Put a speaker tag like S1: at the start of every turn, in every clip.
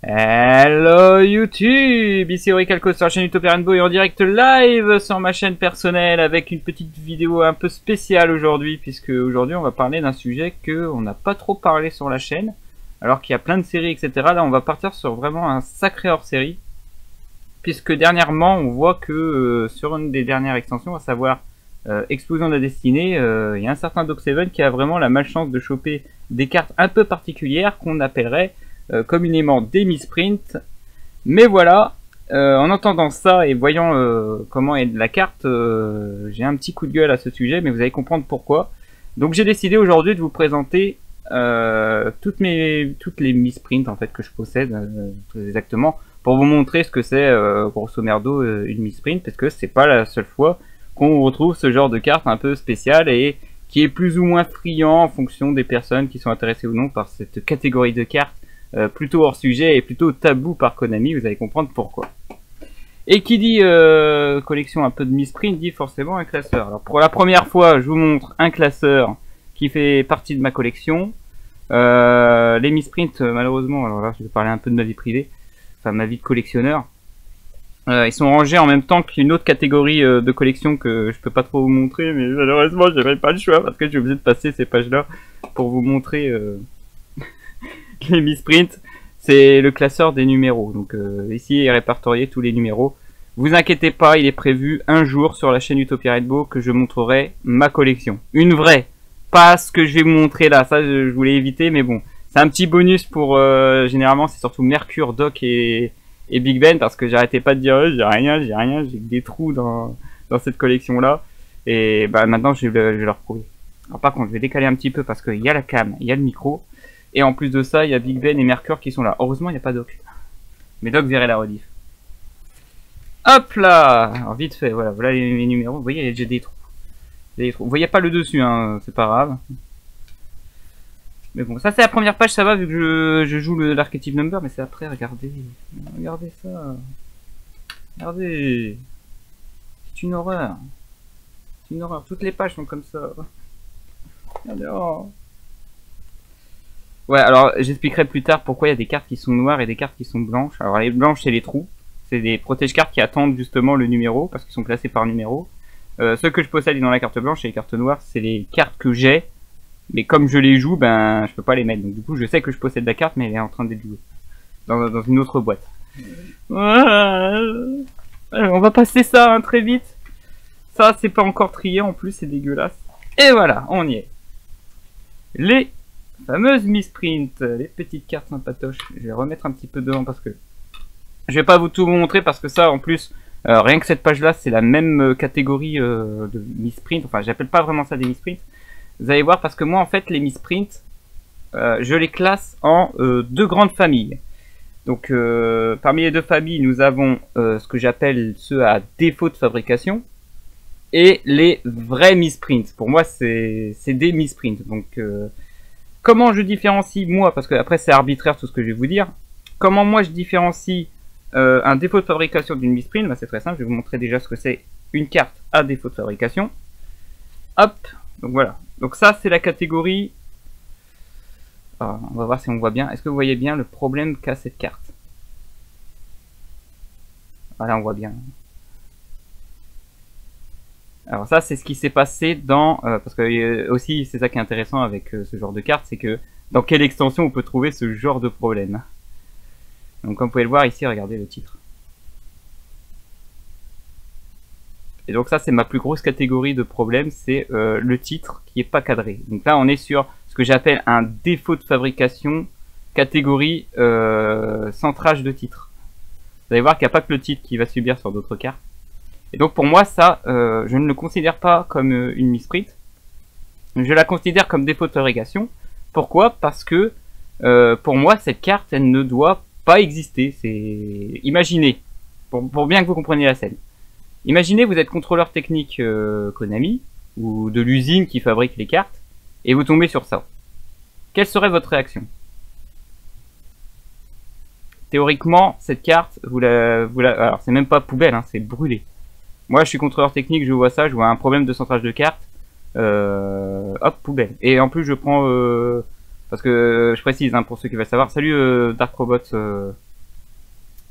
S1: Hello YouTube, ici Auricalco sur la chaîne Utopia Rainbow et en direct live sur ma chaîne personnelle avec une petite vidéo un peu spéciale aujourd'hui, puisque aujourd'hui on va parler d'un sujet que on n'a pas trop parlé sur la chaîne, alors qu'il y a plein de séries etc. Là on va partir sur vraiment un sacré hors-série, puisque dernièrement on voit que sur une des dernières extensions, à savoir Explosion de la Destinée, il y a un certain Doc7 qui a vraiment la malchance de choper des cartes un peu particulières qu'on appellerait communément des misprints. Mais voilà, en entendant ça et voyant comment est la carte, j'ai un petit coup de gueule à ce sujet, mais vous allez comprendre pourquoi. Donc j'ai décidé aujourd'hui de vous présenter toutes les misprints en fait que je possède, très exactement, pour vous montrer ce que c'est grosso merdo une misprint, parce que c'est pas la seule fois qu'on retrouve ce genre de carte un peu spéciale et qui est plus ou moins friand en fonction des personnes qui sont intéressées ou non par cette catégorie de cartes plutôt hors sujet et plutôt tabou par Konami. Vous allez comprendre pourquoi. Et qui dit collection un peu de misprint dit forcément un classeur. Alors pour la première fois, je vous montre un classeur qui fait partie de ma collection. Les misprints, malheureusement, alors là je vais parler un peu de ma vie privée, enfin ma vie de collectionneur. Ils sont rangés en même temps qu'une autre catégorie de collection que je peux pas trop vous montrer, mais malheureusement j'avais pas le choix parce que j'ai obligé de passer ces pages là pour vous montrer les misprints. C'est le classeur des numéros, donc ici est répertorié tous les numéros. Vous inquiétez pas, il est prévu un jour sur la chaîne Utopia Rainbow que je montrerai ma collection, une vraie, pas ce que je vais vous montrer là, ça je voulais éviter, mais bon, c'est un petit bonus pour généralement c'est surtout Mercure, Doc et Big Ben, parce que j'arrêtais pas de dire j'ai rien, j'ai des trous dans cette collection là, et bah maintenant je vais leur prouver. Alors par contre je vais décaler un petit peu parce qu'il y a la cam, il y a le micro, et en plus de ça il y a Big Ben et Mercure qui sont là. Heureusement il n'y a pas Doc, mais Doc verrait la rediff. Hop là, alors vite fait, voilà les numéros, vous voyez il y a déjà des trous. Vous voyez pas le dessus, hein, c'est pas grave. Mais bon, ça c'est la première page, ça va vu que je joue l'archetype number, mais c'est après, regardez ça. Regardez. C'est une horreur. C'est une horreur, toutes les pages sont comme ça. Regardez, oh. Ouais, alors j'expliquerai plus tard pourquoi il y a des cartes qui sont noires et des cartes qui sont blanches. Alors les blanches c'est les trous, c'est des protège-cartes qui attendent justement le numéro, parce qu'ils sont classés par numéro. Ceux que je possède dans la carte blanche et les cartes noires, c'est les cartes que j'ai. Mais comme je les joue, ben je peux pas les mettre. Donc du coup je sais que je possède la carte, mais elle est en train d'être jouée dans une autre boîte. On va passer ça hein, très vite. Ça c'est pas encore trié en plus, c'est dégueulasse. Et voilà, on y est. Les fameuses misprints, les petites cartes sympatoches. Je vais remettre un petit peu devant parce que je vais pas vous tout montrer, parce que ça en plus, rien que cette page là c'est la même catégorie de misprint. Enfin j'appelle pas vraiment ça des misprints. Vous allez voir, parce que moi en fait les misprints je les classe en deux grandes familles. Donc parmi les deux familles nous avons ce que j'appelle ceux à défaut de fabrication et les vrais misprints. Pour moi c'est des misprints. Donc comment je différencie moi, parce que après c'est arbitraire tout ce que je vais vous dire, comment moi je différencie un défaut de fabrication d'une misprint, bah, c'est très simple, je vais vous montrer déjà ce que c'est une carte à défaut de fabrication. Hop, donc voilà. Donc ça c'est la catégorie. Alors, on va voir si on voit bien. Est-ce que vous voyez bien le problème qu'a cette carte? Voilà, on voit bien. Alors ça c'est ce qui s'est passé dans... parce que aussi c'est ça qui est intéressant avec ce genre de carte, c'est que dans quelle extension on peut trouver ce genre de problème. Donc comme vous pouvez le voir ici, regardez le titre. Et donc ça c'est ma plus grosse catégorie de problème, c'est le titre qui est pas cadré. Donc là on est sur ce que j'appelle un défaut de fabrication catégorie centrage de titre. Vous allez voir qu'il n'y a pas que le titre qui va subir sur d'autres cartes. Et donc pour moi ça, je ne le considère pas comme une misprint. Je la considère comme défaut de fabrication. Pourquoi? Parce que pour moi cette carte elle ne doit pas exister. C'est imaginez, pour bien que vous compreniez la scène. Imaginez vous êtes contrôleur technique Konami, ou de l'usine qui fabrique les cartes, et vous tombez sur ça. Quelle serait votre réaction? Théoriquement, cette carte, alors c'est même pas poubelle, hein, c'est brûlé. Moi je suis contrôleur technique, je vois ça, je vois un problème de centrage de cartes, hop, poubelle. Et en plus je prends, parce que je précise hein, pour ceux qui veulent savoir, salut Dark Robot,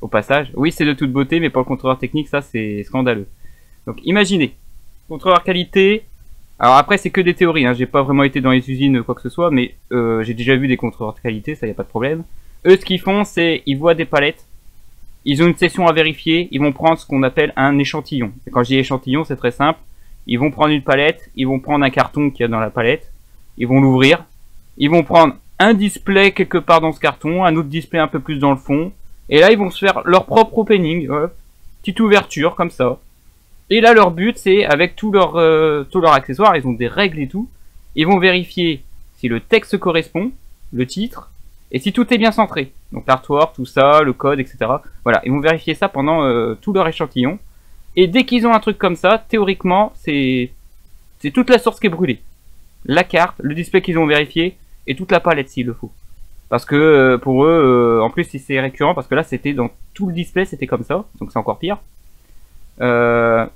S1: au passage. Oui, c'est de toute beauté, mais pour le contrôleur technique, ça c'est scandaleux. Donc imaginez, contrôleur qualité. Alors après c'est que des théories, hein. J'ai pas vraiment été dans les usines quoi que ce soit, mais j'ai déjà vu des contrôleurs de qualité, ça y a pas de problème. Eux ce qu'ils font c'est, ils voient des palettes, ils ont une session à vérifier, ils vont prendre ce qu'on appelle un échantillon. Et quand je dis échantillon c'est très simple, ils vont prendre une palette, ils vont prendre un carton qu'il y a dans la palette, ils vont l'ouvrir, ils vont prendre un display quelque part dans ce carton, un autre display un peu plus dans le fond, et là ils vont se faire leur propre opening, petite ouverture comme ça. Et là, leur but, c'est, avec tous leurs accessoires, ils ont des règles et tout, ils vont vérifier si le texte correspond, le titre, et si tout est bien centré. Donc l'artwork, tout ça, le code, etc. Voilà, ils vont vérifier ça pendant tout leur échantillon. Et dès qu'ils ont un truc comme ça, théoriquement, c'est toute la source qui est brûlée. La carte, le display qu'ils ont vérifié, et toute la palette s'il le faut. Parce que pour eux, en plus si c'est récurrent, parce que là c'était dans tout le display, c'était comme ça, donc c'est encore pire.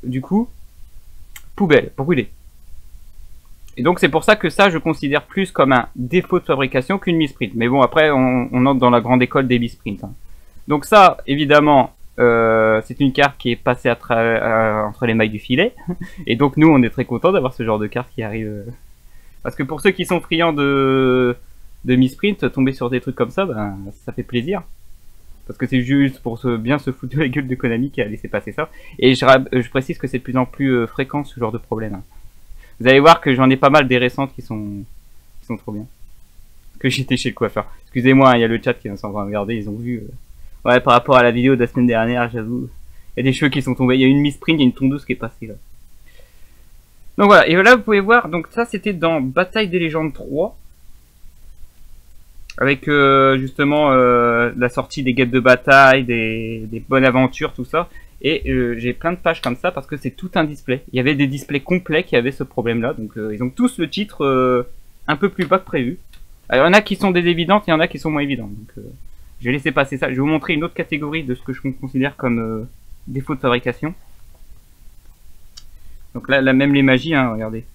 S1: Du coup, poubelle, brûlée. Et donc c'est pour ça que ça je considère plus comme un défaut de fabrication qu'une misprint. Mais bon après on entre dans la grande école des misprints. Hein. Donc ça évidemment c'est une carte qui est passée entre les mailles du filet. Et donc nous on est très contents d'avoir ce genre de carte qui arrive. Parce que pour ceux qui sont friands de misprint, tomber sur des trucs comme ça, ben, ça fait plaisir. Parce que c'est juste pour bien se foutre de la gueule de Konami qui a laissé passer ça. Et je précise que c'est de plus en plus fréquent ce genre de problème. Hein. Vous allez voir que j'en ai pas mal des récentes qui sont trop bien. Que j'étais chez le coiffeur. Excusez-moi, il y a le chat qui vient s'en regarder, ils ont vu. Ouais, par rapport à la vidéo de la semaine dernière, j'avoue. Il y a des cheveux qui sont tombés. Il y a une misprint, il y a une tondeuse qui est passée là. Donc voilà, et là vous pouvez voir, donc ça c'était dans Bataille des légendes 3. Avec justement la sortie des guêpes de bataille, des bonnes aventures, tout ça. Et j'ai plein de pages comme ça parce que c'est tout un display. Il y avait des displays complets qui avaient ce problème-là. Donc ils ont tous le titre un peu plus bas que prévu. Alors il y en a qui sont des évidentes, il y en a qui sont moins évidentes. Donc je vais laisser passer ça. Je vais vous montrer une autre catégorie de ce que je considère comme défaut de fabrication. Donc là même les magies, hein, regardez.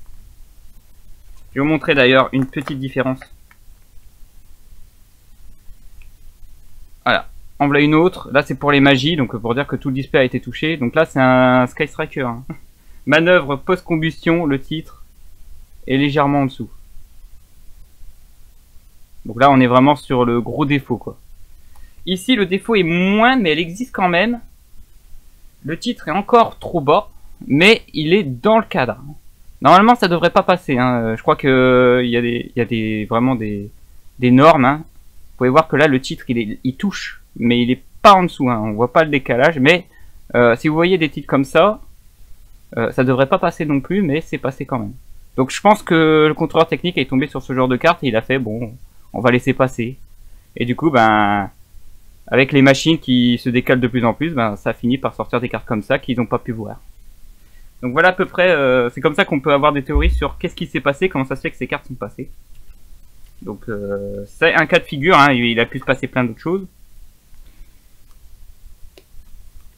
S1: Je vais vous montrer d'ailleurs une petite différence. Voilà, en voilà une autre. Là c'est pour les magies, donc pour dire que tout le display a été touché. Donc là c'est un Sky Striker. Hein. Manœuvre post-combustion, le titre est légèrement en dessous. Donc là on est vraiment sur le gros défaut quoi. Ici le défaut est moins, mais elle existe quand même. Le titre est encore trop bas, mais il est dans le cadre. Normalement ça devrait pas passer. Hein. Je crois que il y a vraiment des normes. Hein. Vous pouvez voir que là le titre il touche, mais il est pas en dessous, hein. On voit pas le décalage, mais si vous voyez des titres comme ça devrait pas passer non plus, mais c'est passé quand même. Donc je pense que le contrôleur technique est tombé sur ce genre de carte et il a fait bon, on va laisser passer. Et du coup ben avec les machines qui se décalent de plus en plus, ben ça finit par sortir des cartes comme ça qu'ils n'ont pas pu voir. Donc voilà à peu près, c'est comme ça qu'on peut avoir des théories sur qu'est-ce qui s'est passé, comment ça se fait que ces cartes sont passées. Donc c'est un cas de figure, hein, il a pu se passer plein d'autres choses.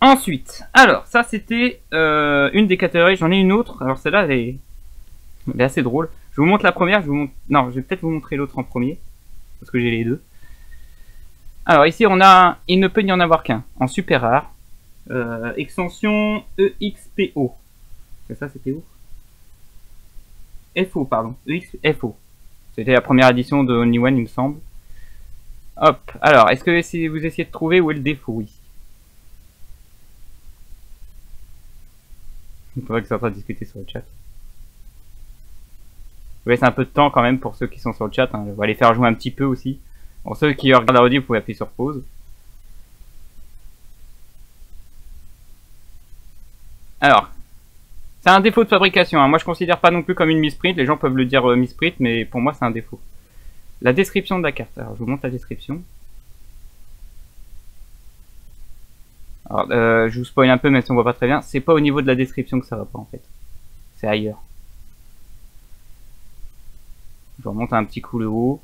S1: Ensuite, alors ça c'était une des catégories, j'en ai une autre, alors celle-là elle est assez drôle. Je vous montre la première, non, je vais peut-être vous montrer l'autre en premier, parce que j'ai les deux. Alors ici on a, il ne peut n'y en avoir qu'un, en super rare, extension EXPO. C'est ça, c'était où? FO, pardon, EXFO. C'était la première édition de Only One, il me semble. Hop, alors, est-ce que vous essayez de trouver où est le défaut ici? Il faudrait que ça soit en train de discuter sur le chat. Je vous laisse un peu de temps quand même pour ceux qui sont sur le chat. Hein. Je vais les faire jouer un petit peu aussi. Pour ceux qui regardent la redif, vous pouvez appuyer sur pause. Alors, c'est un défaut de fabrication. Hein. Moi, je considère pas non plus comme une misprint. Les gens peuvent le dire misprint, mais pour moi, c'est un défaut. La description de la carte. Alors, je vous montre la description. Alors, je vous spoil un peu, même si on voit pas très bien. C'est pas au niveau de la description que ça va pas, en fait. C'est ailleurs. Je vous remonte un petit coup le haut.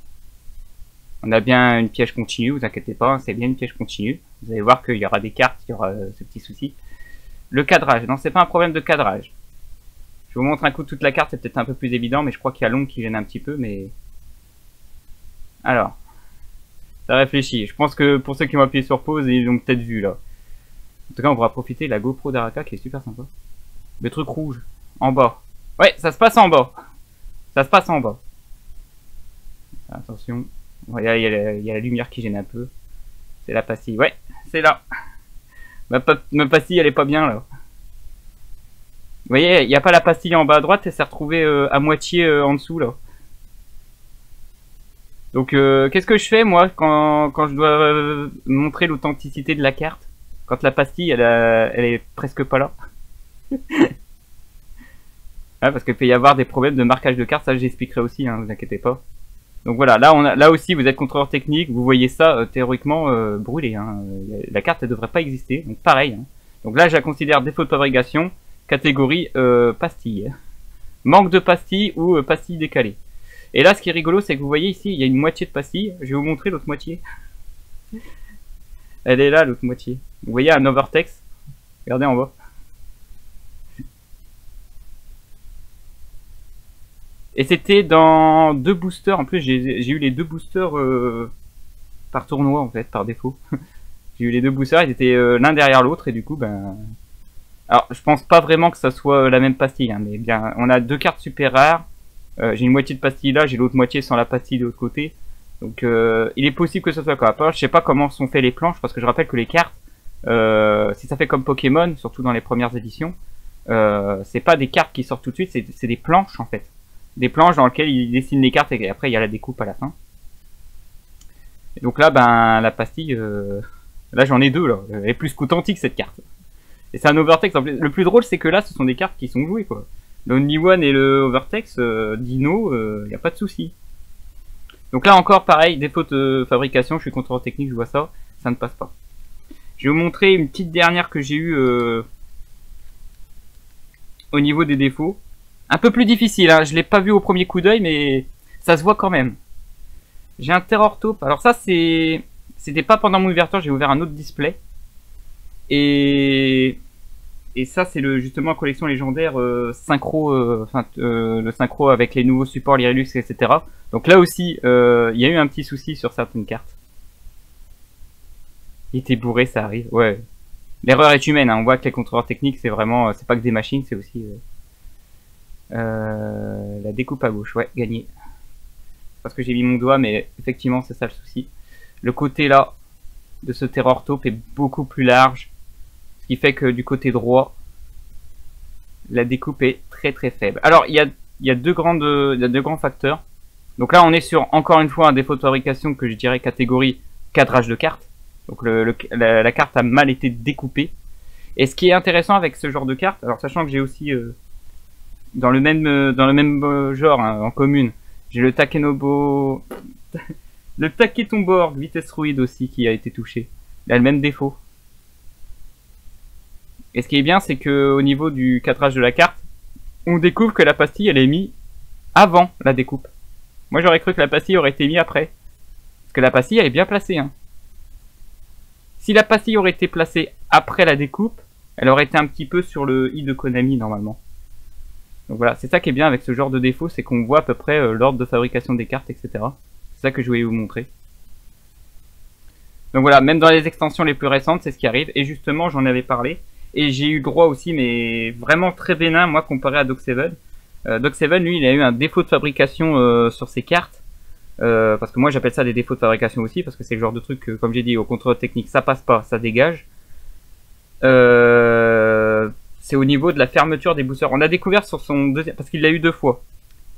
S1: On a bien une piège continue, vous inquiétez pas, c'est bien une piège continue. Vous allez voir qu'il y aura des cartes, il y aura ce petit souci. Le cadrage, non, c'est pas un problème de cadrage. Je vous montre un coup toute la carte, c'est peut-être un peu plus évident, mais je crois qu'il y a l'ombre qui gêne un petit peu, mais... Alors, ça réfléchit. Je pense que pour ceux qui ont appuyé sur pause, ils l'ont peut-être vu, là. tout cas, on pourra profiter de la GoPro d'Araka qui est super sympa. Le truc rouge, en bas. Ouais, ça se passe en bas. Ça se passe en bas. Attention. Il y a la lumière qui gêne un peu. C'est la pastille. Ouais, c'est là. Ma pastille, elle est pas bien, là. Vous voyez, il n'y a pas la pastille en bas à droite et c'est retrouvé à moitié en dessous, là. Donc, qu'est-ce que je fais, moi, quand je dois montrer l'authenticité de la carte? Quand la pastille, elle est presque pas là. Ah, parce qu'il peut y avoir des problèmes de marquage de carte, ça j'expliquerai aussi, hein, vous inquiétez pas. Donc voilà, là aussi vous êtes contrôleur technique, vous voyez ça théoriquement brûlé. Hein. La carte elle devrait pas exister, donc pareil. Hein. Donc là je la considère défaut de fabrication, catégorie pastille. Manque de pastille ou pastille décalée. Et là ce qui est rigolo c'est que vous voyez ici, il y a une moitié de pastille, je vais vous montrer l'autre moitié. Elle est là l'autre moitié. Vous voyez un overtext, regardez en bas. Et c'était dans 2 boosters, en plus j'ai eu les 2 boosters par tournoi en fait, par défaut. J'ai eu les 2 boosters, ils étaient l'un derrière l'autre et du coup ben... Alors je pense pas vraiment que ça soit la même pastille, hein, mais bien on a 2 cartes super rares. J'ai une moitié de pastille là, j'ai l'autre moitié sans la pastille de l'autre côté. Donc il est possible que ce soit quoi. Après, je sais pas comment sont fait les planches, parce que je rappelle que les cartes, si ça fait comme Pokémon, surtout dans les premières éditions, c'est pas des cartes qui sortent tout de suite, c'est des planches en fait. Des planches dans lesquelles ils dessinent les cartes et après il y a la découpe à la fin. Et donc là, ben la pastille, là j'en ai 2 là, elle est plus qu'authentique cette carte. Et c'est un overtext. En plus, le plus drôle c'est que là ce sont des cartes qui sont jouées quoi. Le Only One et le overtext, Dino, y a pas de souci. Donc là encore pareil, défaut de fabrication, je suis contrôleur technique, je vois ça, ça ne passe pas. Je vais vous montrer une petite dernière que j'ai eue au niveau des défauts. Un peu plus difficile, hein. Je l'ai pas vu au premier coup d'œil, mais ça se voit quand même. J'ai un Terror Taupe. Alors ça, c'était pas pendant mon ouverture, j'ai ouvert un autre display. Et ça, c'est justement la collection légendaire synchro, le synchro avec les nouveaux supports, l'Irelux, etc. Donc là aussi, il y a eu un petit souci sur certaines cartes. Il était bourré, ça arrive. Ouais. L'erreur est humaine, hein. On voit que les contrôleurs techniques, c'est vraiment, c'est pas que des machines, c'est aussi... la découpe à gauche, ouais, gagné. Parce que j'ai mis mon doigt, mais effectivement c'est ça le souci. Le côté là de ce Terror Taupe est beaucoup plus large, ce qui fait que du côté droit, la découpe est très très faible. Alors il y a deux grands facteurs. Donc là on est sur encore une fois un défaut de fabrication que je dirais catégorie cadrage de carte. Donc la carte a mal été découpée. Et ce qui est intéressant avec ce genre de carte, alors sachant que j'ai aussi dans le même genre hein, en commune, j'ai le Takenobo, le Taketon Board vitesse Ruide aussi qui a été touché. Il a le même défaut. Et ce qui est bien, c'est que au niveau du cadrage de la carte, on découvre que la pastille elle est mise avant la découpe. Moi j'aurais cru que la pastille aurait été mise après, parce que la pastille elle est bien placée. Hein. Si la pastille aurait été placée après la découpe, elle aurait été un petit peu sur le i de Konami normalement. Donc voilà, c'est ça qui est bien avec ce genre de défaut, c'est qu'on voit à peu près l'ordre de fabrication des cartes, etc. C'est ça que je voulais vous montrer. Donc voilà, même dans les extensions les plus récentes, c'est ce qui arrive. Et justement, j'en avais parlé. Et j'ai eu droit aussi, mais vraiment très bénin, moi, comparé à Doc7. Doc7, lui, il a eu un défaut de fabrication sur ses cartes. Parce que moi, j'appelle ça des défauts de fabrication aussi, parce que c'est le genre de truc que, comme j'ai dit, au contrôle technique, ça passe pas, ça dégage. C'est au niveau de la fermeture des boosters. On a découvert sur son deuxième, parce qu'il l'a eu 2 fois.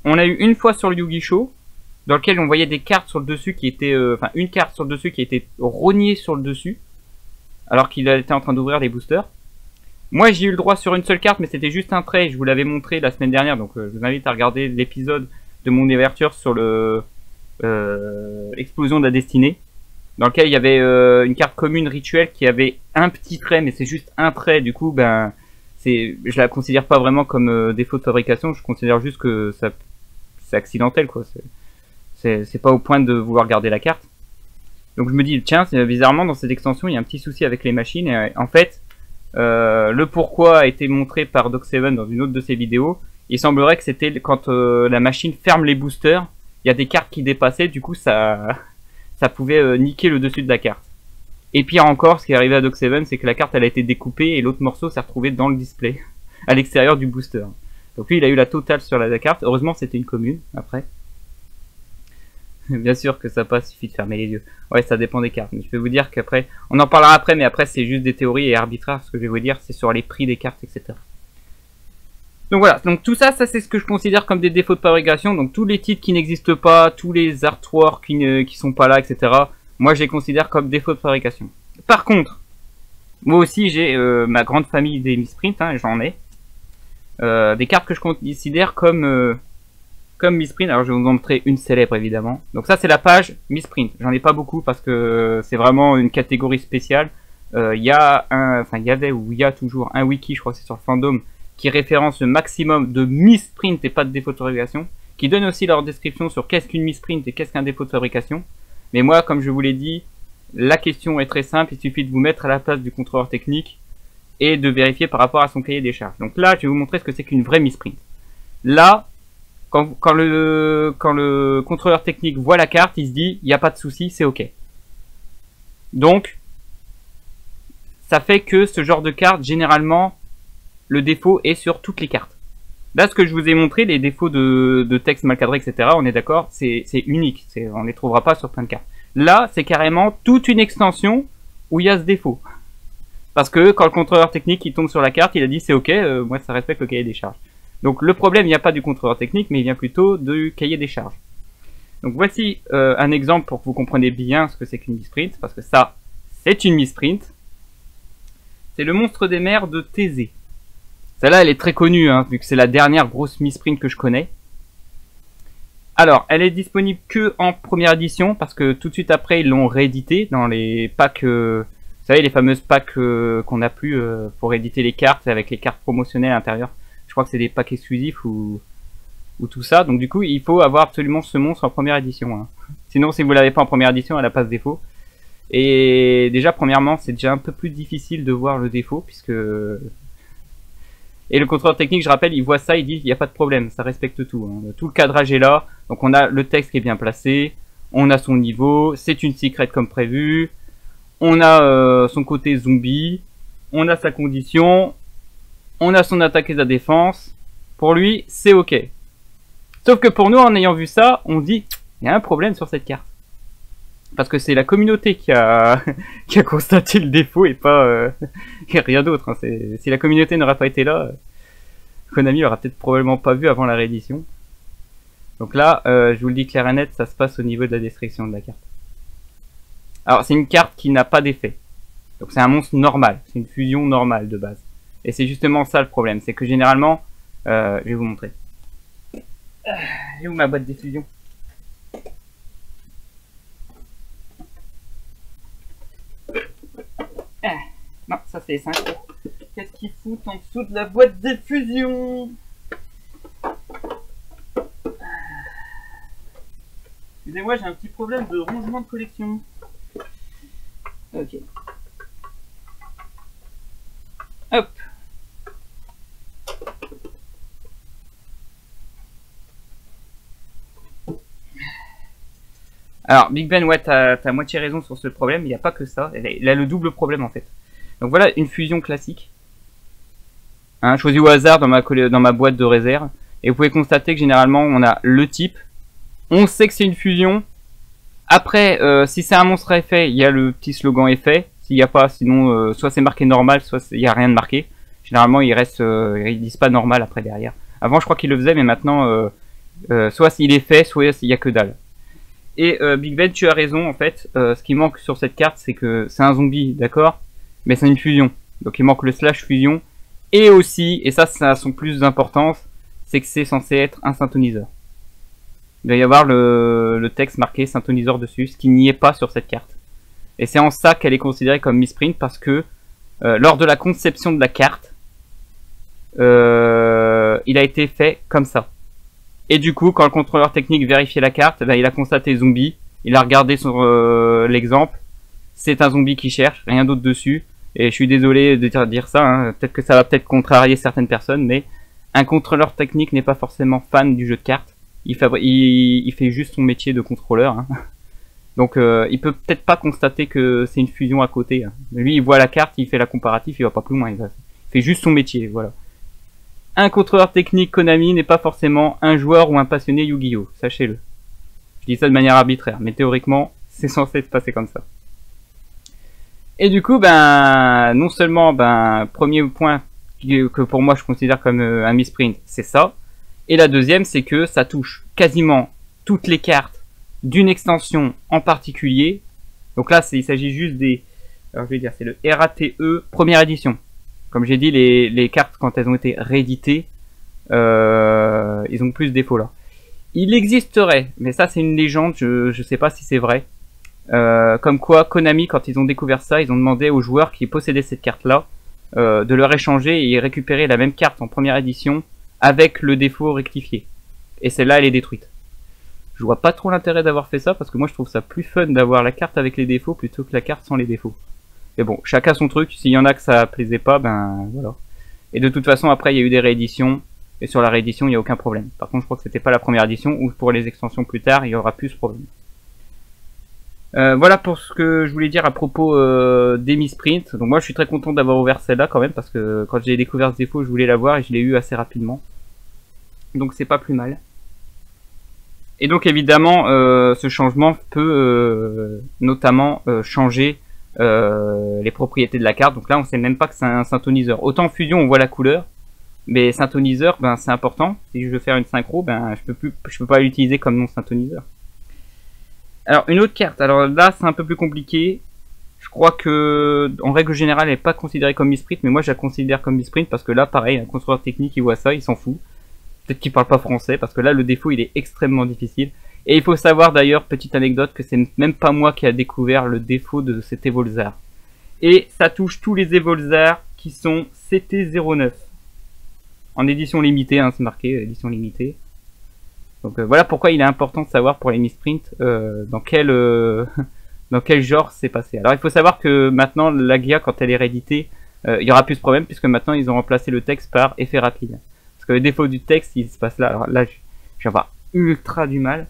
S1: On a eu une fois sur le Yu-Gi-Show, dans lequel on voyait des cartes sur le dessus qui étaient, enfin une carte sur le dessus qui était rognée sur le dessus, alors qu'il était en train d'ouvrir les boosters. Moi j'ai eu le droit sur une seule carte, mais c'était juste un trait, je vous l'avais montré la semaine dernière, donc je vous invite à regarder l'épisode de mon ouverture sur le explosion de la destinée, dans lequel il y avait une carte commune rituelle qui avait un petit trait, mais c'est juste un trait, du coup ben je la considère pas vraiment comme défaut de fabrication, je considère juste que c'est accidentel quoi, c'est pas au point de vouloir garder la carte. Donc je me dis tiens, bizarrement dans cette extension il y a un petit souci avec les machines, et en fait le pourquoi a été montré par Doc7 dans une autre de ses vidéos. Il semblerait que c'était quand la machine ferme les boosters, il y a des cartes qui dépassaient, du coup ça pouvait niquer le dessus de la carte. Et pire encore, ce qui est arrivé à Doc 7, c'est que la carte elle a été découpée et l'autre morceau s'est retrouvé dans le display, à l'extérieur du booster. Donc lui il a eu la totale sur la carte, heureusement c'était une commune, après. Bien sûr que ça passe, il suffit de fermer les yeux. Ouais, ça dépend des cartes, mais je peux vous dire qu'après, on en parlera après, mais après c'est juste des théories et arbitraires, ce que je vais vous dire, c'est sur les prix des cartes, etc. Donc voilà, donc tout ça, c'est ce que je considère comme des défauts de fabrication, donc tous les titres qui n'existent pas, tous les artworks qui sont pas là, etc. Moi je les considère comme défauts de fabrication. Par contre, moi aussi j'ai ma grande famille des misprint, hein, j'en ai. Des cartes que je considère comme misprint. Alors je vais vous en montrer une célèbre évidemment. Donc ça c'est la page misprint. J'en ai pas beaucoup parce que c'est vraiment une catégorie spéciale. Il y avait ou il y a toujours un wiki, je crois que c'est sur le fandom, qui référence le maximum de misprint et pas de défaut de fabrication, qui donne aussi leur description sur qu'est-ce qu'une misprint et qu'est-ce qu'un défaut de fabrication. Mais moi, comme je vous l'ai dit, la question est très simple, il suffit de vous mettre à la place du contrôleur technique et de vérifier par rapport à son cahier des charges. Donc là, je vais vous montrer ce que c'est qu'une vraie misprint. Là, quand le contrôleur technique voit la carte, il se dit, il n'y a pas de souci, c'est ok. Donc, ça fait que ce genre de carte, généralement, le défaut est sur toutes les cartes. Là, ce que je vous ai montré, les défauts de texte mal cadré, etc., on est d'accord, c'est unique. On ne les trouvera pas sur plein de cartes. Là, c'est carrément toute une extension où il y a ce défaut. Parce que quand le contrôleur technique il tombe sur la carte, il a dit c'est ok, moi ça respecte le cahier des charges. Donc le problème, il n'y a pas du contrôleur technique, mais il vient plutôt du cahier des charges. Donc voici un exemple pour que vous compreniez bien ce que c'est qu'une misprint, parce que ça, c'est une misprint. C'est le monstre des mers de Thésée. Celle-là, elle est très connue, hein, vu que c'est la dernière grosse misprint que je connais. Alors, elle est disponible que en première édition, parce que tout de suite après, ils l'ont réédité dans les packs, vous savez, les fameuses packs qu'on n'a plus pour éditer les cartes, avec les cartes promotionnelles à l'intérieur. Je crois que c'est des packs exclusifs ou tout ça. Donc du coup, il faut avoir absolument ce monstre en première édition. Hein. Sinon, si vous l'avez pas en première édition, elle n'a pas ce défaut. Et déjà, premièrement, c'est déjà un peu plus difficile de voir le défaut, puisque... Et le contrôleur technique, je rappelle, il voit ça, il dit il n'y a pas de problème, ça respecte tout. Hein. Tout le cadrage est là, donc on a le texte qui est bien placé, on a son niveau, c'est une secret comme prévu, on a son côté zombie, on a sa condition, on a son attaque et sa défense. Pour lui, c'est ok. Sauf que pour nous, en ayant vu ça, on dit il y a un problème sur cette carte. Parce que c'est la communauté qui a constaté le défaut et pas rien d'autre. Hein. Si la communauté n'aurait pas été là, Konami l'aurait peut-être probablement pas vu avant la réédition. Donc là, je vous le dis clair et net, ça se passe au niveau de la destruction de la carte. Alors c'est une carte qui n'a pas d'effet. Donc c'est un monstre normal, c'est une fusion normale de base. Et c'est justement ça le problème, c'est que généralement, je vais vous montrer. J'ai où ma boîte des fusions? Non, ça c'est 5 euros. Qu'est-ce qu'ils foutent en dessous de la boîte des fusions? Excusez-moi, j'ai un petit problème de rangement de collection. Ok. Hop. Alors, Big Ben, ouais, t'as moitié raison sur ce problème, il n'y a pas que ça, il a le double problème en fait. Donc voilà une fusion classique. Hein, choisi au hasard dans ma boîte de réserve. Et vous pouvez constater que généralement on a le type. On sait que c'est une fusion. Après, si c'est un monstre à effet, il y a le petit slogan effet. S'il n'y a pas, sinon soit c'est marqué normal, soit il n'y a rien de marqué. Généralement ils disent pas normal après derrière. Avant je crois qu'ils le faisaient, mais maintenant soit il est fait, soit il n'y a que dalle. Et Big Ben, tu as raison en fait. Ce qui manque sur cette carte, c'est que c'est un zombie, d'accord? Mais c'est une fusion. Donc il manque le slash fusion. Et aussi, et ça a son plus d'importance, c'est que c'est censé être un synthoniseur. Il doit y avoir le texte marqué synthoniseur dessus, ce qui n'y est pas sur cette carte. Et c'est en ça qu'elle est considérée comme misprint, parce que lors de la conception de la carte, il a été fait comme ça. Et du coup, quand le contrôleur technique vérifiait la carte, ben, il a constaté zombie, il a regardé sur l'exemple, c'est un zombie qui cherche, rien d'autre dessus. Et je suis désolé de dire ça, hein. Peut-être que ça va peut-être contrarier certaines personnes, mais un contrôleur technique n'est pas forcément fan du jeu de cartes. Il fait juste son métier de contrôleur. Hein. Donc il peut peut-être pas constater que c'est une fusion à côté. Hein. Lui, il voit la carte, il fait la comparatif, il va pas plus loin. Il fait juste son métier, voilà. Un contrôleur technique Konami n'est pas forcément un joueur ou un passionné Yu-Gi-Oh! Sachez-le. Je dis ça de manière arbitraire, mais théoriquement, c'est censé se passer comme ça. Et du coup, ben, non seulement, ben, premier point que pour moi je considère comme un misprint, c'est ça. Et la deuxième, c'est que ça touche quasiment toutes les cartes d'une extension en particulier. Donc là, il s'agit juste des... Alors je vais dire, c'est le RATE première édition. Comme j'ai dit, les cartes, quand elles ont été rééditées, ils ont plus de défauts là. Il existerait, mais ça c'est une légende, je sais pas si c'est vrai, comme quoi Konami, quand ils ont découvert ça, ils ont demandé aux joueurs qui possédaient cette carte-là de leur échanger et récupérer la même carte en première édition avec le défaut rectifié. Et celle-là, elle est détruite. Je vois pas trop l'intérêt d'avoir fait ça, parce que moi je trouve ça plus fun d'avoir la carte avec les défauts plutôt que la carte sans les défauts. Mais bon, chacun son truc, s'il y en a que ça plaisait pas, ben voilà. Et de toute façon, après il y a eu des rééditions, et sur la réédition, il n'y a aucun problème. Par contre, je crois que c'était pas la première édition, ou pour les extensions plus tard, il y aura plus ce problème. Voilà pour ce que je voulais dire à propos des misprints. Donc moi je suis très content d'avoir ouvert celle-là quand même, parce que quand j'ai découvert ce défaut, je voulais l'avoir et je l'ai eu assez rapidement. Donc c'est pas plus mal. Et donc évidemment, ce changement peut notamment changer les propriétés de la carte. Donc là, on sait même pas que c'est un syntoniseur. Autant fusion, on voit la couleur, mais syntoniseur, ben c'est important. Si je veux faire une synchro, ben je peux pas l'utiliser comme non syntoniseur. Alors une autre carte. Alors là, c'est un peu plus compliqué. Je crois que en règle générale, elle n'est pas considérée comme misprint, mais moi je la considère comme misprint parce que là, pareil, un constructeur technique, il voit ça, il s'en fout. Peut-être qu'il parle pas français, parce que là, le défaut, il est extrêmement difficile. Et il faut savoir d'ailleurs, petite anecdote, que c'est même pas moi qui a découvert le défaut de cet Evolzar. Et ça touche tous les Evolzar qui sont CT09. En édition limitée, hein, c'est marqué, édition limitée. Donc voilà pourquoi il est important de savoir pour les misprints dans quel genre c'est passé. Alors il faut savoir que maintenant, la GIA, quand elle est rééditée, il y aura plus de problème, puisque maintenant ils ont remplacé le texte par effet rapide. Parce que le défaut du texte, il se passe là. Alors là, je vais avoir ultra du mal.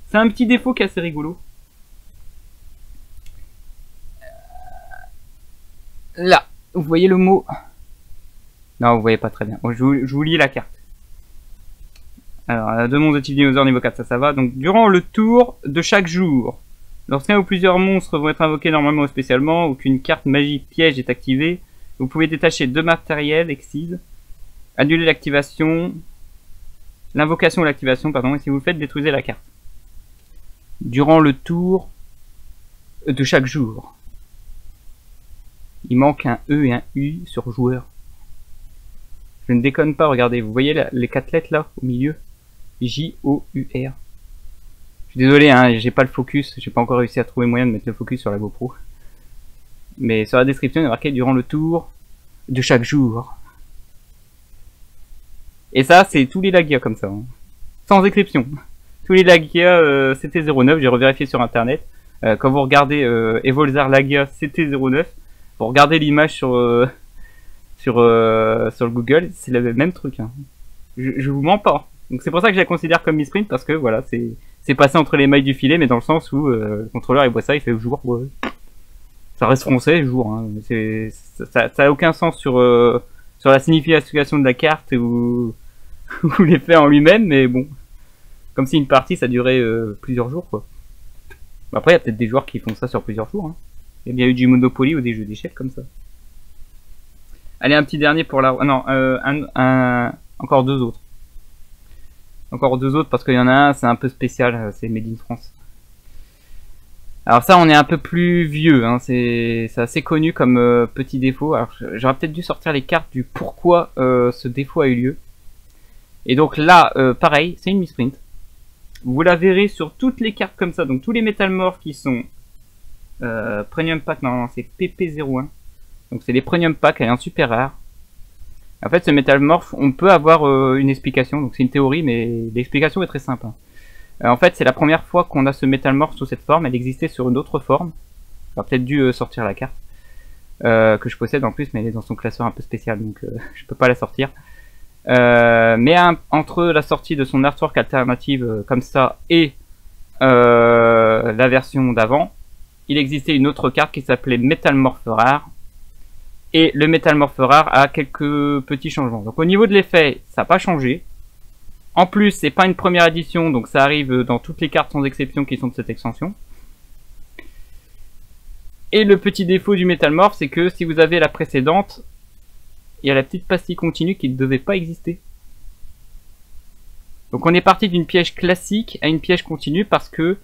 S1: C'est un petit défaut qui est assez rigolo. Là, vous voyez le mot? Non, vous voyez pas très bien. Bon, je vous lis la carte. Alors, deux monstres de type dinosaure niveau 4, ça va. Donc, durant le tour de chaque jour, lorsqu'un ou plusieurs monstres vont être invoqués normalement ou spécialement, ou qu'une carte magie piège est activée, vous pouvez détacher 2 matériels excises, annuler l'activation, l'invocation ou l'activation, pardon, et si vous le faites, détruisez la carte. Durant le tour de chaque jour. Il manque un E et un U sur joueur. Je ne déconne pas, regardez, vous voyez les 4 lettres là, au milieu? J-O-U-R. Je suis désolé, hein, j'ai pas le focus, j'ai pas encore réussi à trouver moyen de mettre le focus sur la GoPro. Mais sur la description, il est marqué durant le tour de chaque jour. Et ça, c'est tous les Lagia comme ça, hein. Sans exception. Tous les Lagia CT09, j'ai revérifié sur internet. Quand vous regardez Evolzar Lagia CT09, vous regardez l'image sur le Google, c'est le même truc, hein. Je vous mens pas. Donc c'est pour ça que je la considère comme misprint, parce que voilà, c'est passé entre les mailles du filet, mais dans le sens où le contrôleur il voit ça, il fait jour, ouais. Ça reste français, jour, hein. Ça a aucun sens sur la signification de la carte ou l'effet en lui-même, mais bon, comme si une partie ça durait plusieurs jours, quoi. Après il y a peut-être des joueurs qui font ça sur plusieurs jours, hein. Il y a bien eu du Monopoly ou des jeux d'échecs comme ça. Allez, un petit dernier pour la... Ah non, encore deux autres. Encore deux autres parce qu'il y en a un, c'est un peu spécial, c'est Made in France. Alors ça, on est un peu plus vieux, hein, c'est assez connu comme petit défaut. Alors j'aurais peut-être dû sortir les cartes du pourquoi ce défaut a eu lieu. Et donc là, pareil, c'est une misprint. Vous la verrez sur toutes les cartes comme ça, donc tous les Metalmorph qui sont Premium Pack, non, c'est PP01. Donc c'est les Premium Pack, elle est en super rare. En fait, ce Metalmorph, on peut avoir une explication, donc c'est une théorie, mais l'explication est très simple, hein. En fait, c'est la première fois qu'on a ce Metalmorph sous cette forme, elle existait sur une autre forme. J'aurais peut-être dû sortir la carte, que je possède en plus, mais elle est dans son classeur un peu spécial, donc je peux pas la sortir. Mais entre la sortie de son artwork alternative comme ça et la version d'avant, il existait une autre carte qui s'appelait Metalmorph Rare. Et le Metalmorph Rare a quelques petits changements. Donc au niveau de l'effet, ça n'a pas changé. En plus, c'est pas une première édition, donc ça arrive dans toutes les cartes sans exception qui sont de cette extension. Et le petit défaut du Metalmorph, c'est que si vous avez la précédente, il y a la petite pastille continue qui ne devait pas exister. Donc on est parti d'une piège classique à une piège continue parce que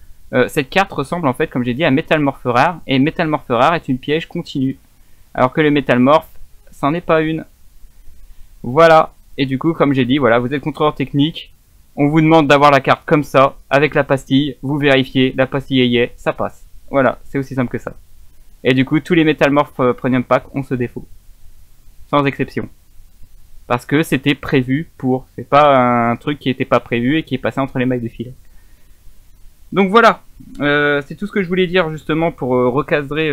S1: cette carte ressemble en fait, comme j'ai dit, à Metalmorph Rare. Et Metalmorph Rare est une piège continue. Alors que le Metalmorph, c'en est pas une. Voilà. Et du coup, comme j'ai dit, voilà, vous êtes contrôleur technique. On vous demande d'avoir la carte comme ça, avec la pastille. Vous vérifiez, la pastille est, ça passe. Voilà, c'est aussi simple que ça. Et du coup, tous les Metalmorph Premium Pack ont ce défaut. Sans exception. Parce que c'était prévu pour. C'est pas un truc qui était pas prévu et qui est passé entre les mailles de filet. Donc voilà. C'est tout ce que je voulais dire justement pour recadrer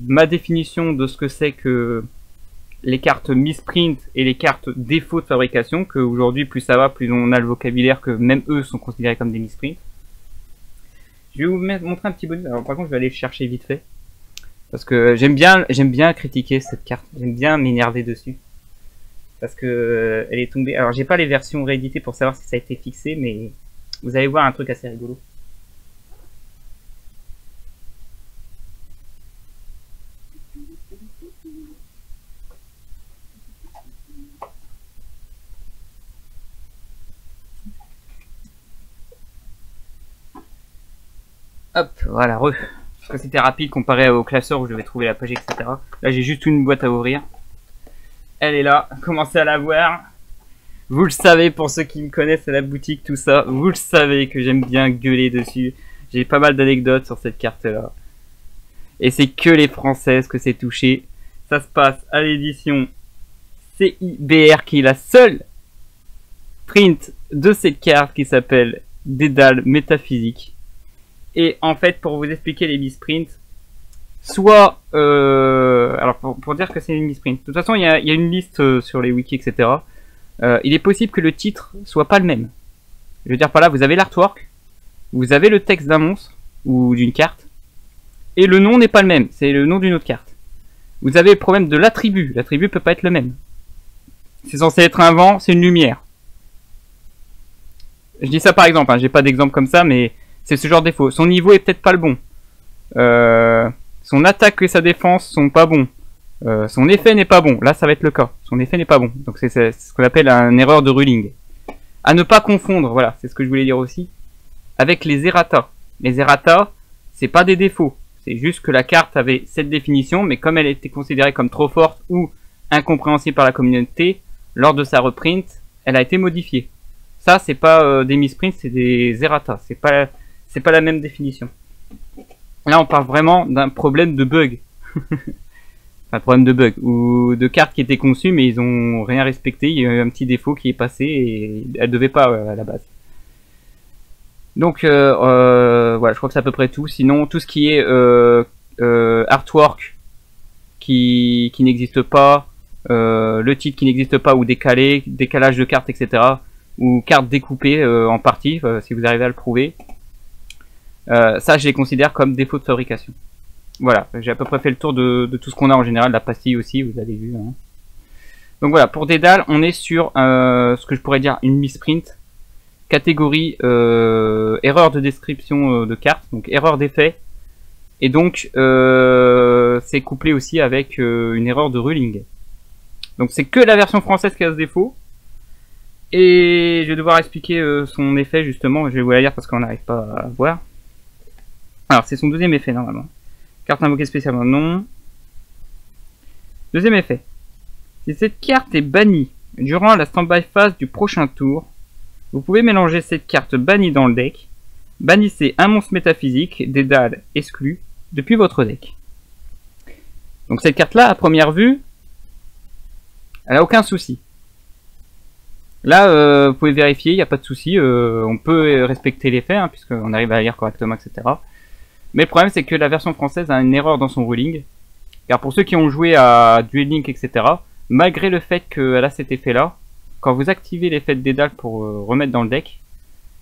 S1: ma définition de ce que c'est que les cartes misprint et les cartes défaut de fabrication. Que aujourd'hui, plus ça va, plus on a le vocabulaire que même eux sont considérés comme des misprints. Je vais vous montrer un petit bonus. Alors par contre, je vais aller le chercher vite fait. Parce que j'aime bien critiquer cette carte. J'aime bien m'énerver dessus. Parce que elle est tombée. Alors j'ai pas les versions rééditées pour savoir si ça a été fixé, mais vous allez voir un truc assez rigolo. Hop, voilà, re. Parce que c'était rapide comparé au classeur où je devais trouver la page, etc. Là j'ai juste une boîte à ouvrir. Elle est là, commencez à la voir. Vous le savez, pour ceux qui me connaissent à la boutique, tout ça, vous le savez que j'aime bien gueuler dessus. J'ai pas mal d'anecdotes sur cette carte-là. Et c'est que les Françaises que c'est touché. Ça se passe à l'édition CIBR, qui est la seule print de cette carte qui s'appelle Dédale Métaphysique. Et en fait, pour vous expliquer les misprints, soit, alors pour dire que c'est une misprint, de toute façon il y a une liste sur les wikis, etc. Il est possible que le titre soit pas le même. Je veux dire par là, vous avez l'artwork, vous avez le texte d'un monstre ou d'une carte, et le nom n'est pas le même, c'est le nom d'une autre carte. Vous avez le problème de l'attribut peut pas être le même. C'est censé être un vent, c'est une lumière. Je dis ça par exemple, hein, j'ai pas d'exemple comme ça, mais c'est ce genre de défaut. Son niveau est peut-être pas le bon. Son attaque et sa défense sont pas bons. Son effet n'est pas bon. Là, ça va être le cas. Son effet n'est pas bon. Donc c'est ce qu'on appelle une erreur de ruling. À ne pas confondre, voilà, c'est ce que je voulais dire aussi, avec les errata. Les errata, c'est pas des défauts. C'est juste que la carte avait cette définition, mais comme elle était considérée comme trop forte ou incompréhensible par la communauté, lors de sa reprint, elle a été modifiée. Ça, c'est pas des misprints, c'est des errata. C'est pas la même définition. Là, on parle vraiment d'un problème de bug. Enfin, problème de bug. Ou de cartes qui étaient conçues, mais ils ont rien respecté. Il y a eu un petit défaut qui est passé et elle devait pas à la base. Donc, voilà, je crois que c'est à peu près tout. Sinon, tout ce qui est artwork qui n'existe pas, le titre qui n'existe pas ou décalé, décalage de cartes, etc. Ou cartes découpées en partie, si vous arrivez à le prouver. Ça, je les considère comme défaut de fabrication. Voilà, j'ai à peu près fait le tour de tout ce qu'on a en général, la pastille aussi, vous avez vu. Hein. Donc voilà, pour Dédale, on est sur ce que je pourrais dire une misprint, catégorie erreur de description de carte, donc erreur d'effet, et donc c'est couplé aussi avec une erreur de ruling. Donc c'est que la version française qui a ce défaut, et je vais devoir expliquer son effet justement, je vais vous la lire parce qu'on n'arrive pas à voir. Alors c'est son deuxième effet normalement. Carte invoquée spécialement non. Deuxième effet. Si cette carte est bannie durant la standby phase du prochain tour, vous pouvez mélanger cette carte bannie dans le deck. Bannissez un monstre métaphysique, Dédale exclu, depuis votre deck. Donc cette carte là, à première vue, elle a aucun souci. Là, vous pouvez vérifier, il n'y a pas de souci, on peut respecter l'effet, hein, puisqu'on arrive à lire correctement, etc. Mais le problème, c'est que la version française a une erreur dans son ruling. Car pour ceux qui ont joué à Duel Link, etc., malgré le fait qu'elle a cet effet-là, quand vous activez l'effet de Dédale pour remettre dans le deck,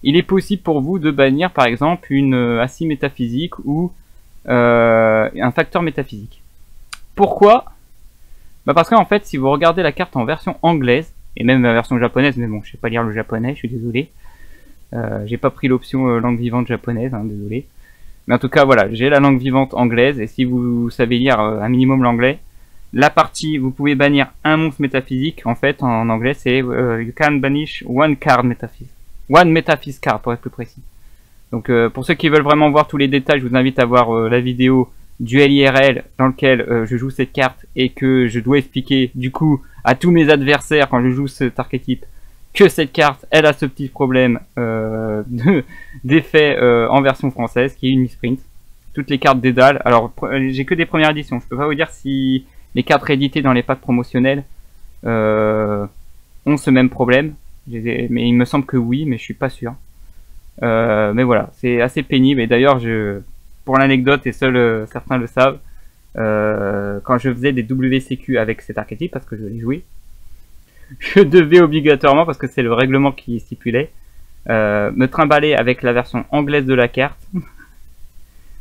S1: il est possible pour vous de bannir par exemple une ASCII métaphysique ou un facteur métaphysique. Pourquoi? Bah parce qu'en fait, si vous regardez la carte en version anglaise, et même la version japonaise, mais bon, je sais pas lire le japonais, je suis désolé. J'ai pas pris l'option langue vivante japonaise, hein, désolé. Mais en tout cas, voilà, j'ai la langue vivante anglaise, et si vous savez lire un minimum l'anglais, la partie, vous pouvez bannir un monstre métaphysique, en fait, en anglais, c'est you can banish one card metaphysique. One metaphys card, pour être plus précis. Donc, pour ceux qui veulent vraiment voir tous les détails, je vous invite à voir la vidéo duel IRL dans lequel je joue cette carte et que je dois expliquer, du coup, à tous mes adversaires quand je joue cet archétype, que cette carte, elle a ce petit problème d'effet en version française, qui est une misprint. Toutes les cartes dédales. Alors, j'ai que des premières éditions. Je peux pas vous dire si les cartes rééditées dans les packs promotionnels ont ce même problème. Mais il me semble que oui, mais je suis pas sûr. Mais voilà, c'est assez pénible. Et d'ailleurs, pour l'anecdote, et seuls certains le savent, quand je faisais des WCQ avec cet archétype, parce que je l'ai joué, je devais obligatoirement, parce que c'est le règlement qui stipulait, me trimballer avec la version anglaise de la carte,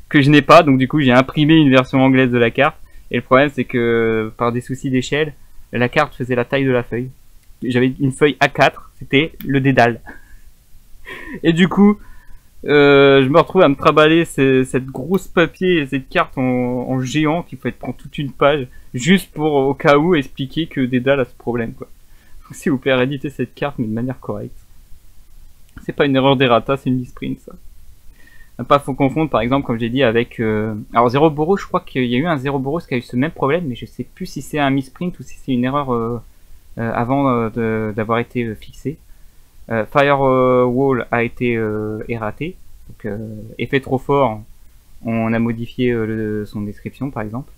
S1: que je n'ai pas, donc du coup j'ai imprimé une version anglaise de la carte, et le problème c'est que, par des soucis d'échelle, la carte faisait la taille de la feuille. J'avais une feuille A4, c'était le dédale. Et du coup, je me retrouve à me trimballer cette grosse papier et cette carte en géant qu'il faut prendre toute une page, juste pour, au cas où, expliquer que dédale a ce problème, quoi. S'il vous plaît, rééditez cette carte, mais de manière correcte. C'est pas une erreur d'errata, c'est une misprint, ça. Pas faut confondre, par exemple, comme j'ai dit, avec... Alors, Zero Boros, je crois qu'il y a eu un Zero Boros qui a eu ce même problème, mais je sais plus si c'est un misprint ou si c'est une erreur avant d'avoir été fixé. Firewall a été erraté, donc effet trop fort, on a modifié son description, par exemple.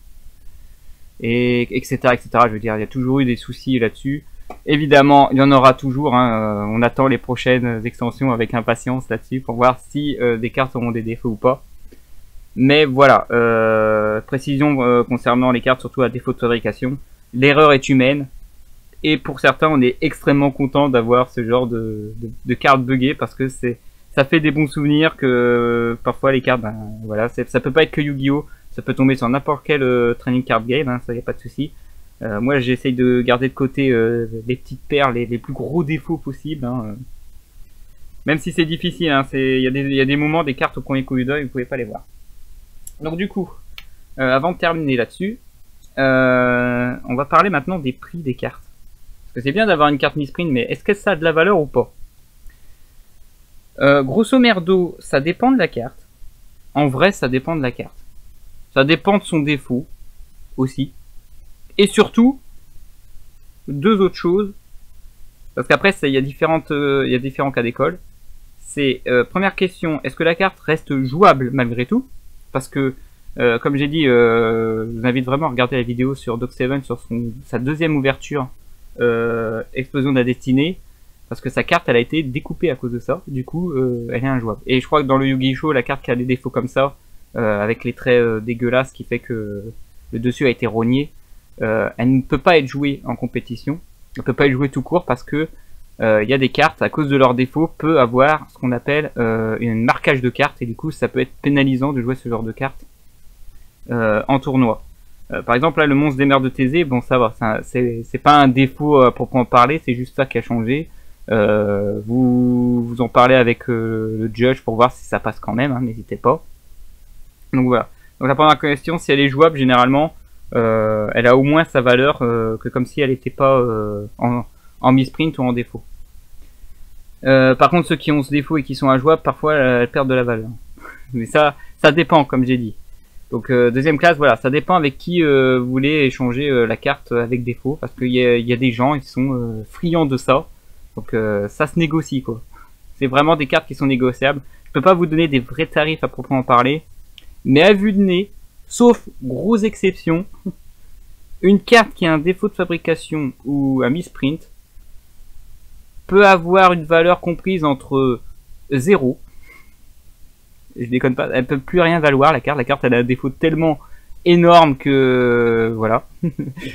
S1: Et etc., etc. Je veux dire, il y a toujours eu des soucis là-dessus. Évidemment, il y en aura toujours, hein, on attend les prochaines extensions avec impatience là-dessus pour voir si des cartes auront des défauts ou pas. Mais voilà, précision concernant les cartes, surtout à défaut de fabrication, l'erreur est humaine, et pour certains on est extrêmement content d'avoir ce genre de cartes buggées, parce que ça fait des bons souvenirs que parfois les cartes, ben voilà, ça peut pas être que Yu-Gi-Oh! Ça peut tomber sur n'importe quel training card game, hein, ça y a pas de souci. Moi j'essaye de garder de côté les petites perles, les plus gros défauts possibles, hein, même si c'est difficile, hein, il y a des moments, des cartes au premier coup d'œil, vous pouvez pas les voir. Donc du coup, avant de terminer là-dessus, on va parler maintenant des prix des cartes. Parce que c'est bien d'avoir une carte misprint, mais est-ce que ça a de la valeur ou pas? Grosso merdo, ça dépend de la carte. En vrai, ça dépend de la carte. Ça dépend de son défaut aussi. Et surtout, deux autres choses. Parce qu'après, il y a différents cas d'école. C'est, première question, est-ce que la carte reste jouable malgré tout? Parce que, comme j'ai dit, je vous invite vraiment à regarder la vidéo sur Doc7 sur sa deuxième ouverture, Explosion de la Destinée. Parce que sa carte, elle a été découpée à cause de ça. Du coup, elle est injouable. Et je crois que dans le Yu-Gi-Oh! La carte qui a des défauts comme ça, avec les traits dégueulasses, qui fait que le dessus a été rogné, elle ne peut pas être jouée en compétition. Elle peut pas être jouée tout court parce que y a des cartes, à cause de leurs défauts, peut avoir ce qu'on appelle un marquage de cartes, et du coup ça peut être pénalisant de jouer ce genre de cartes en tournoi. Par exemple là, le monstre des mers de Thésée, bon ça va, c'est pas un défaut à proprement parler, c'est juste ça qui a changé. Vous en parlez avec le judge pour voir si ça passe quand même, hein, n'hésitez pas. Donc voilà. Donc la première question, si elle est jouable, généralement, elle a au moins sa valeur que comme si elle n'était pas en misprint ou en défaut. Par contre, ceux qui ont ce défaut et qui sont injouables, parfois elles perdent de la valeur. Mais ça dépend, comme j'ai dit. Donc deuxième classe, voilà, ça dépend avec qui vous voulez échanger la carte avec défaut, parce qu'il y a des gens, ils sont friands de ça. Donc ça se négocie, quoi. C'est vraiment des cartes qui sont négociables. Je peux pas vous donner des vrais tarifs à proprement parler, mais à vue de nez, sauf grosse exception, une carte qui a un défaut de fabrication ou un misprint peut avoir une valeur comprise entre 0, je déconne pas, elle peut plus rien valoir, la carte elle a un défaut tellement énorme que voilà,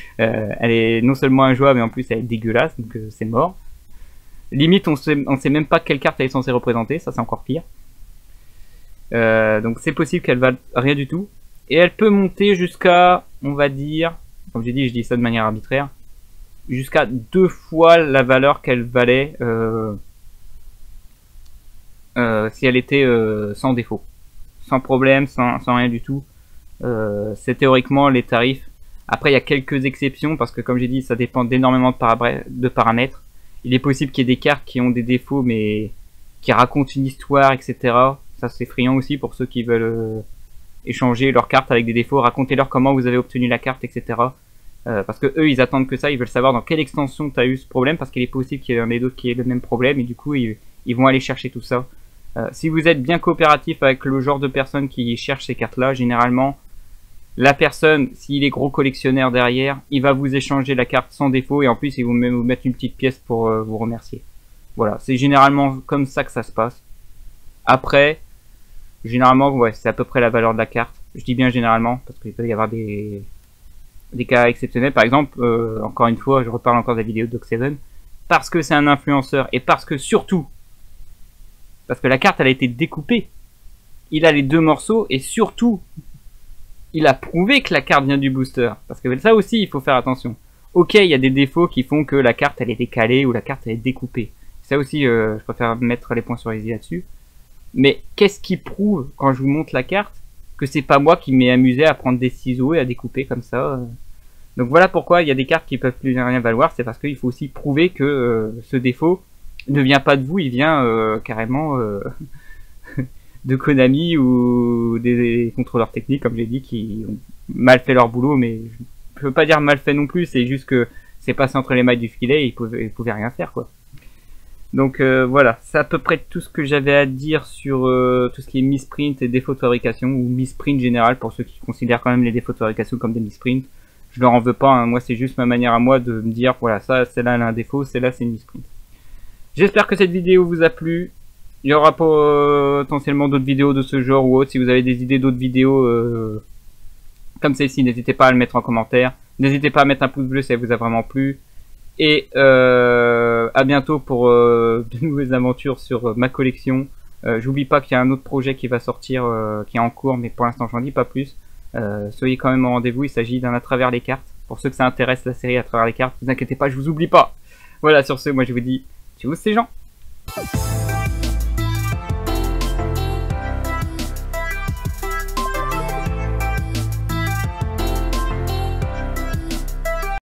S1: elle est non seulement injouable mais en plus elle est dégueulasse, donc c'est mort. Limite, on sait même pas quelle carte elle est censée représenter, ça c'est encore pire. Donc c'est possible qu'elle valent rien du tout. Et elle peut monter jusqu'à, on va dire, comme j'ai dit, je dis ça de manière arbitraire, jusqu'à 2 fois la valeur qu'elle valait si elle était sans défaut. Sans problème, sans rien du tout. C'est théoriquement les tarifs. Après, il y a quelques exceptions parce que, comme j'ai dit, ça dépend d'énormément de paramètres. Il est possible qu'il y ait des cartes qui ont des défauts, mais qui racontent une histoire, etc. Ça, c'est effrayant aussi pour ceux qui veulent échanger leurs cartes avec des défauts. Racontez-leur comment vous avez obtenu la carte, etc. Parce que eux, ils attendent que ça. Ils veulent savoir dans quelle extension tu as eu ce problème, parce qu'il est possible qu'il y en ait d'autres qui aient le même problème, et du coup, ils vont aller chercher tout ça. Si vous êtes bien coopératif avec le genre de personne qui cherche ces cartes-là, généralement, la personne, s'il est gros collectionneur derrière, il va vous échanger la carte sans défaut et en plus il va même vous mettre une petite pièce pour vous remercier. Voilà, c'est généralement comme ça que ça se passe. Après, généralement, ouais, c'est à peu près la valeur de la carte. Je dis bien généralement parce qu'il peut y avoir des cas exceptionnels. Par exemple, encore une fois, je reparle encore de la vidéo de Doc7, parce que c'est un influenceur et parce que surtout, parce que la carte elle a été découpée, il a les 2 morceaux et surtout, il a prouvé que la carte vient du booster. Parce que ça aussi, il faut faire attention. Ok, il y a des défauts qui font que la carte, elle est décalée ou la carte, elle est découpée. Ça aussi, je préfère mettre les points sur les i là-dessus. Mais qu'est-ce qui prouve, quand je vous montre la carte, que c'est pas moi qui m'ai amusé à prendre des ciseaux et à découper comme ça. Donc voilà pourquoi il y a des cartes qui peuvent plus rien valoir. C'est parce qu'il faut aussi prouver que ce défaut ne vient pas de vous, il vient carrément... de Konami ou des contrôleurs techniques, comme j'ai dit, qui ont mal fait leur boulot, mais je peux pas dire mal fait non plus, c'est juste que c'est passé entre les mailles du filet et ils pouvaient rien faire, quoi. Donc voilà, c'est à peu près tout ce que j'avais à dire sur tout ce qui est misprint et défauts de fabrication, ou misprint général pour ceux qui considèrent quand même les défauts de fabrication comme des misprints. Je leur en veux pas, hein. Moi c'est juste ma manière à moi de me dire, voilà, ça, celle-là elle a un défaut, celle-là c'est une misprint. J'espère que cette vidéo vous a plu. Il y aura potentiellement d'autres vidéos de ce genre ou autre. Si vous avez des idées d'autres vidéos comme celle-ci, n'hésitez pas à le mettre en commentaire. N'hésitez pas à mettre un pouce bleu si elle vous a vraiment plu. Et à bientôt pour de nouvelles aventures sur ma collection. J'oublie pas qu'il y a un autre projet qui va sortir, qui est en cours, mais pour l'instant j'en dis pas plus. Soyez quand même au rendez-vous, il s'agit d'un à travers les cartes. Pour ceux que ça intéresse la série à travers les cartes, ne vous inquiétez pas, je vous oublie pas. Voilà, sur ce, moi je vous dis, tchuss les gens.